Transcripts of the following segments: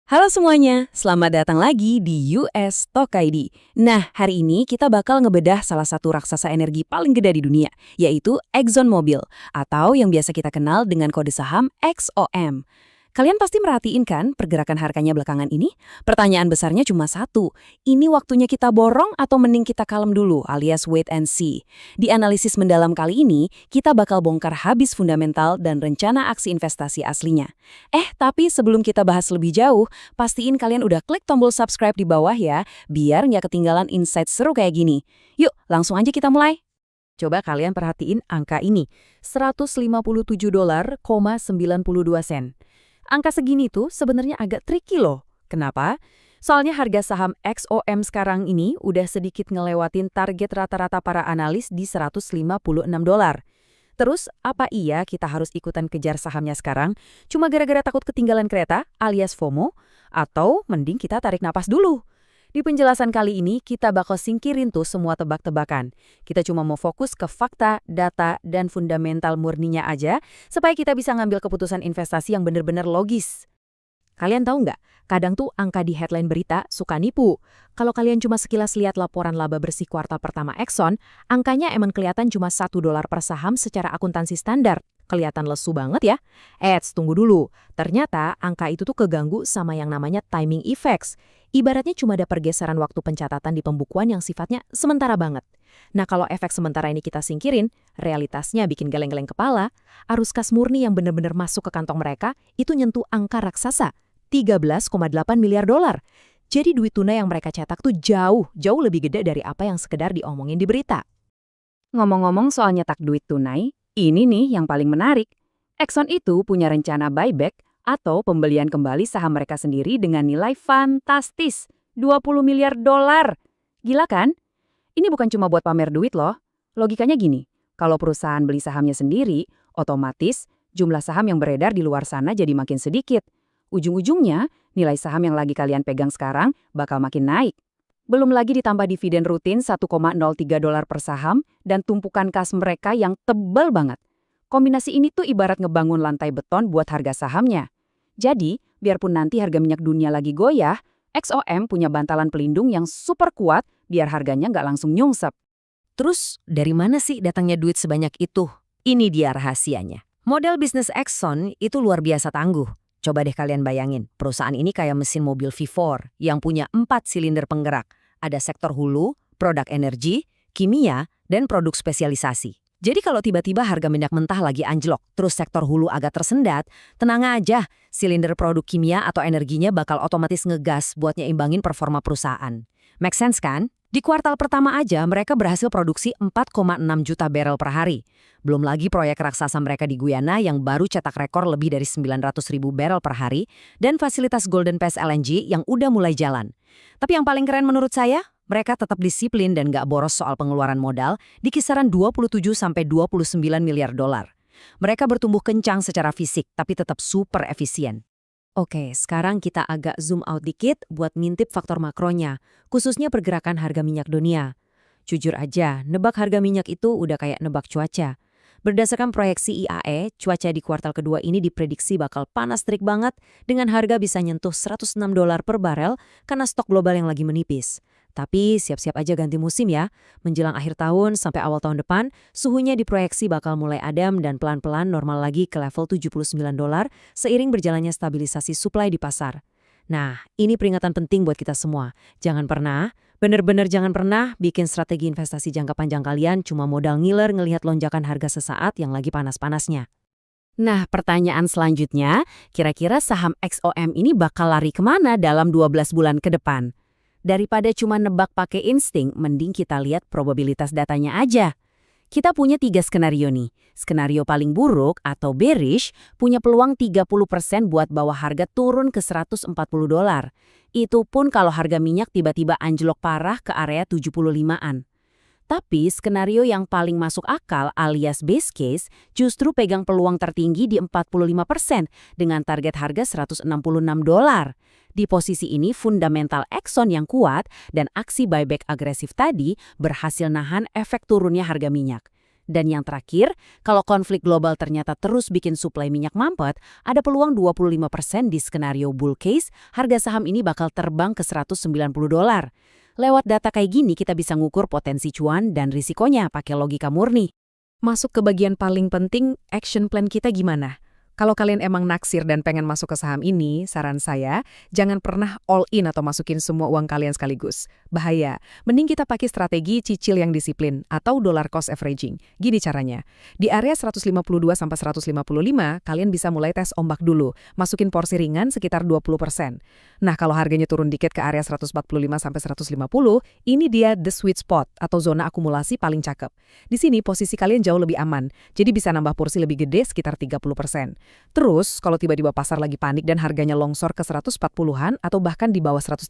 Halo semuanya, selamat datang lagi di US Talk ID. Nah, hari ini kita bakal ngebedah salah satu raksasa energi paling gede di dunia, yaitu ExxonMobil, atau yang biasa kita kenal dengan kode saham XOM. Kalian pasti merhatiin kan pergerakan harganya belakangan ini? Pertanyaan besarnya cuma satu, ini waktunya kita borong atau mending kita kalem dulu alias wait and see? Di analisis mendalam kali ini, kita bakal bongkar habis fundamental dan rencana aksi investasi aslinya. Tapi sebelum kita bahas lebih jauh, pastiin kalian udah klik tombol subscribe di bawah ya, biar nggak ketinggalan insight seru kayak gini. Yuk, langsung aja kita mulai. Coba kalian perhatiin angka ini, $157,92. Angka segini tuh sebenarnya agak tricky loh. Kenapa? Soalnya harga saham XOM sekarang ini udah sedikit ngelewatin target rata-rata para analis di $156. Terus, apa iya kita harus ikutan kejar sahamnya sekarang? Cuma gara-gara takut ketinggalan kereta alias FOMO? Atau mending kita tarik napas dulu? Di penjelasan kali ini, kita bakal singkirin tuh semua tebak-tebakan. Kita cuma mau fokus ke fakta, data, dan fundamental murninya aja, supaya kita bisa ngambil keputusan investasi yang benar-benar logis. Kalian tahu nggak? Kadang tuh angka di headline berita suka nipu. Kalau kalian cuma sekilas lihat laporan laba bersih kuartal pertama Exxon, angkanya emang kelihatan cuma $1 per saham secara akuntansi standar. Kelihatan lesu banget ya. Tunggu dulu. Ternyata angka itu tuh keganggu sama yang namanya timing effects. Ibaratnya cuma ada pergeseran waktu pencatatan di pembukuan yang sifatnya sementara banget. Nah, kalau efek sementara ini kita singkirin, realitasnya bikin geleng-geleng kepala. Arus kas murni yang benar-benar masuk ke kantong mereka itu nyentuh angka raksasa, $13,8 miliar. Jadi duit tunai yang mereka cetak tuh jauh lebih gede dari apa yang sekedar diomongin di berita. Ngomong-ngomong soal nyetak duit tunai, ini nih yang paling menarik. Exxon itu punya rencana buyback atau pembelian kembali saham mereka sendiri dengan nilai fantastis, $20 miliar. Gila kan? Ini bukan cuma buat pamer duit loh. Logikanya gini, kalau perusahaan beli sahamnya sendiri, otomatis jumlah saham yang beredar di luar sana jadi makin sedikit. Ujung-ujungnya, nilai saham yang lagi kalian pegang sekarang bakal makin naik. Belum lagi ditambah dividen rutin $1,03 per saham dan tumpukan kas mereka yang tebal banget. Kombinasi ini tuh ibarat ngebangun lantai beton buat harga sahamnya. Jadi, biarpun nanti harga minyak dunia lagi goyah, XOM punya bantalan pelindung yang super kuat biar harganya nggak langsung nyungsep. Terus, dari mana sih datangnya duit sebanyak itu? Ini dia rahasianya. Model bisnis Exxon itu luar biasa tangguh. Coba deh kalian bayangin, perusahaan ini kayak mesin mobil V4 yang punya 4 silinder penggerak. Ada sektor hulu, produk energi, kimia, dan produk spesialisasi. Jadi kalau tiba-tiba harga minyak mentah lagi anjlok, terus sektor hulu agak tersendat, tenang aja, silinder produk kimia atau energinya bakal otomatis ngegas buat nyeimbangin performa perusahaan. Make sense kan? Di kuartal pertama aja mereka berhasil produksi 4,6 juta barel per hari. Belum lagi proyek raksasa mereka di Guyana yang baru cetak rekor lebih dari 900.000 barel per hari dan fasilitas Golden Pass LNG yang udah mulai jalan. Tapi yang paling keren menurut saya, mereka tetap disiplin dan gak boros soal pengeluaran modal di kisaran 27–29 miliar dolar. Mereka bertumbuh kencang secara fisik tapi tetap super efisien. Oke, sekarang kita agak zoom out dikit buat ngintip faktor makronya, khususnya pergerakan harga minyak dunia. Jujur aja, nebak harga minyak itu udah kayak nebak cuaca. Berdasarkan proyeksi IAE, cuaca di kuartal kedua ini diprediksi bakal panas terik banget dengan harga bisa nyentuh $106 per barel karena stok global yang lagi menipis. Tapi siap-siap aja ganti musim ya. Menjelang akhir tahun sampai awal tahun depan, suhunya diproyeksi bakal mulai adem dan pelan-pelan normal lagi ke level $79 seiring berjalannya stabilisasi suplai di pasar. Nah, ini peringatan penting buat kita semua. Jangan pernah, bener-bener jangan pernah bikin strategi investasi jangka panjang kalian cuma modal ngiler ngelihat lonjakan harga sesaat yang lagi panas-panasnya. Nah, pertanyaan selanjutnya, kira-kira saham XOM ini bakal lari kemana dalam 12 bulan ke depan? Daripada cuma nebak pakai insting, mending kita lihat probabilitas datanya aja. Kita punya 3 skenario nih. Skenario paling buruk atau bearish punya peluang 30% buat bawa harga turun ke $140. Itu pun kalau harga minyak tiba-tiba anjlok parah ke area 75-an. Tapi skenario yang paling masuk akal alias base case justru pegang peluang tertinggi di 45% dengan target harga $166. Di posisi ini fundamental Exxon yang kuat dan aksi buyback agresif tadi berhasil nahan efek turunnya harga minyak. Dan yang terakhir, kalau konflik global ternyata terus bikin suplai minyak mampet, ada peluang 25% di skenario bull case, harga saham ini bakal terbang ke $190. Lewat data kayak gini kita bisa ngukur potensi cuan dan risikonya pakai logika murni. Masuk ke bagian paling penting, action plan kita gimana? Kalau kalian emang naksir dan pengen masuk ke saham ini, saran saya, jangan pernah all in atau masukin semua uang kalian sekaligus. Bahaya. Mending kita pakai strategi cicil yang disiplin atau dollar cost averaging. Gini caranya. Di area 152-155, kalian bisa mulai tes ombak dulu. Masukin porsi ringan sekitar 20%. Nah, kalau harganya turun dikit ke area 145-150, ini dia the sweet spot atau zona akumulasi paling cakep. Di sini posisi kalian jauh lebih aman, jadi bisa nambah porsi lebih gede sekitar 30%. Terus, kalau tiba-tiba pasar lagi panik dan harganya longsor ke 140-an atau bahkan di bawah 130,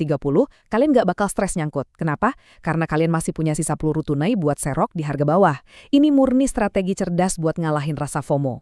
kalian nggak bakal stres nyangkut. Kenapa? Karena kalian masih punya sisa peluru tunai buat serok di harga bawah. Ini murni strategi cerdas buat ngalahin rasa FOMO.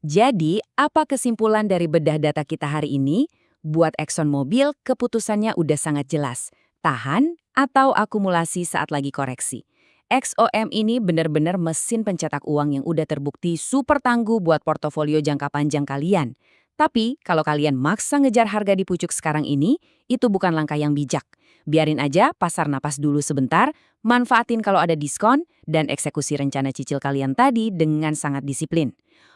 Jadi, apa kesimpulan dari bedah data kita hari ini? Buat ExxonMobil, keputusannya udah sangat jelas. Tahan atau akumulasi saat lagi koreksi. XOM ini benar-benar mesin pencetak uang yang udah terbukti super tangguh buat portofolio jangka panjang kalian. Tapi kalau kalian maksa ngejar harga di pucuk sekarang ini, itu bukan langkah yang bijak. Biarin aja pasar napas dulu sebentar, manfaatin kalau ada diskon, dan eksekusi rencana cicil kalian tadi dengan sangat disiplin.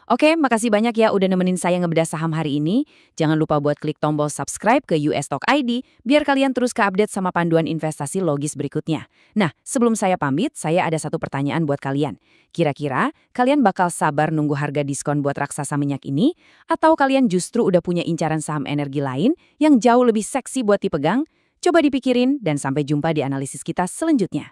Oke, makasih banyak ya udah nemenin saya ngebedah saham hari ini. Jangan lupa buat klik tombol subscribe ke US Stock ID biar kalian terus ke-update sama panduan investasi logis berikutnya. Nah, sebelum saya pamit, saya ada satu pertanyaan buat kalian. Kira-kira, kalian bakal sabar nunggu harga diskon buat raksasa minyak ini? Atau kalian justru udah punya incaran saham energi lain yang jauh lebih seksi buat dipegang? Coba dipikirin dan sampai jumpa di analisis kita selanjutnya.